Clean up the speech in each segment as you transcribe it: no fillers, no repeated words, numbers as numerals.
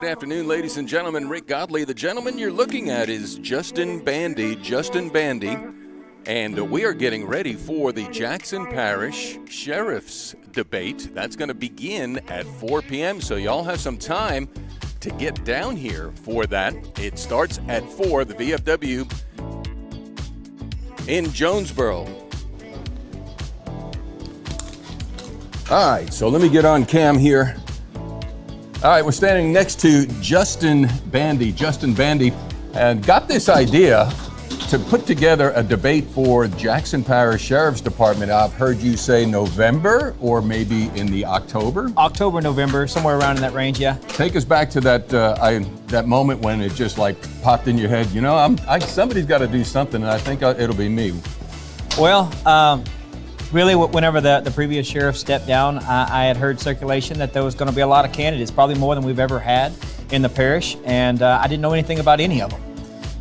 Good afternoon, ladies and gentlemen. Rick Godley. The gentleman you're looking at is Justin Bandy. And we are getting ready for the Jackson Parish Sheriff's Debate. That's going to begin at 4 p.m., so y'all have some time to get down here for that. It starts at 4, the VFW in Jonesboro. All right, so let me get on cam here. All right, we're standing next to Justin Bandy. Justin Bandy got this idea to put together a debate for Jackson Parish Sheriff's Department. I've heard you say November or maybe in the October? October, November, somewhere around in that range, yeah. Take us back to that moment when it just like popped in your head. You know, somebody's got to do something, and I think it'll be me. Well, really, whenever the previous sheriff stepped down, I had heard circulation that there was going to be a lot of candidates, probably more than we've ever had in the parish, and I didn't know anything about any of them.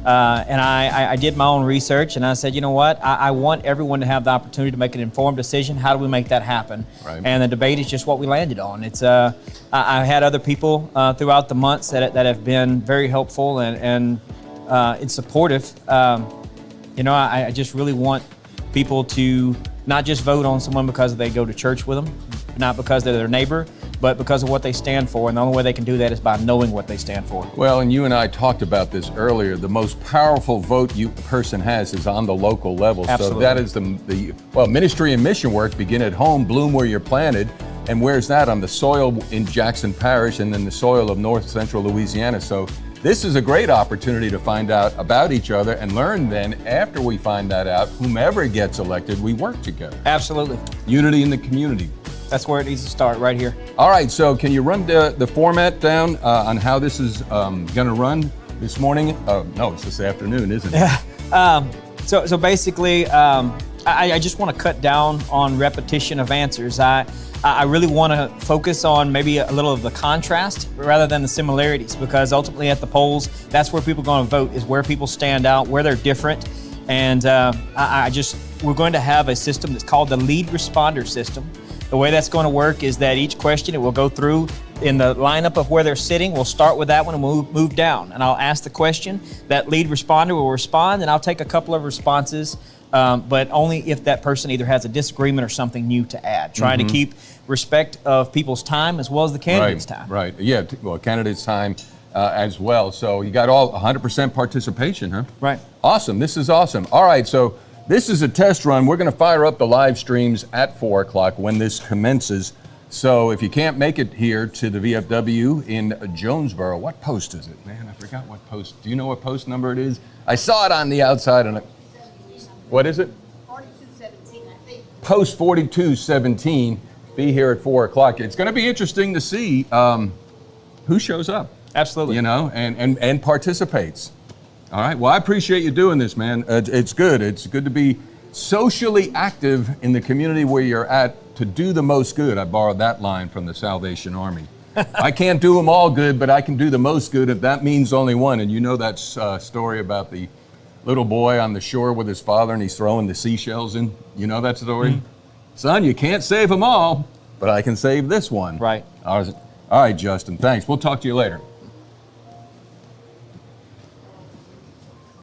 And I did my own research, and I said, you know what, I want everyone to have the opportunity to make an informed decision. How do we make that happen? Right. And the debate is just what we landed on. It's I had other people throughout the months that have been very helpful and it's supportive. You know, I just really want people to not just vote on someone because they go to church with them, not because they're their neighbor, but because of what they stand for. And the only way they can do that is by knowing what they stand for. Well, and you and I talked about this earlier. The most powerful vote a person has is on the local level. Absolutely. So that is well, ministry and mission work begin at home, bloom where you're planted. And where's that? On the soil in Jackson Parish and then the soil of north central Louisiana. So this is a great opportunity to find out about each other and learn then, after we find that out, whomever gets elected, we work together. Absolutely. Unity in the community. That's where it needs to start, right here. All right, so can you run the format down on how this is going to run this morning? No, it's this afternoon, isn't it? Yeah. So basically, I just want to cut down on repetition of answers. I really want to focus on maybe a little of the contrast rather than the similarities, because ultimately at the polls, that's where people are going to vote, is where people stand out, where they're different. And we're going to have a system that's called the lead responder system. The way that's going to work is that each question, it will go through in the lineup of where they're sitting. We'll start with that one and we'll move down. And I'll ask the question, that lead responder will respond, and I'll take a couple of responses, but only if that person either has a disagreement or something new to add, trying to keep respect of people's time as well as the candidates' time. Right, yeah, well, candidates' time as well. So you got all 100% participation, huh? Right. Awesome, this is awesome. All right, so this is a test run. We're going to fire up the live streams at 4 o'clock when this commences. So if you can't make it here to the VFW in Jonesboro, what post is it? Man, I forgot what post. Do you know what post number it is? I saw it on the outside. What is it? 4217, I think. Post 4217. Be here at 4 o'clock. It's going to be interesting to see who shows up. Absolutely. You know, and participates. All right. Well, I appreciate you doing this, man. It's good. It's good to be socially active in the community where you're at to do the most good. I borrowed that line from the Salvation Army. I can't do them all good, but I can do the most good if that means only one. And you know that story about the little boy on the shore with his father and he's throwing the seashells in? You know that story? Mm-hmm. Son, you can't save them all, but I can save this one. Right. All right, Justin. Thanks. We'll talk to you later.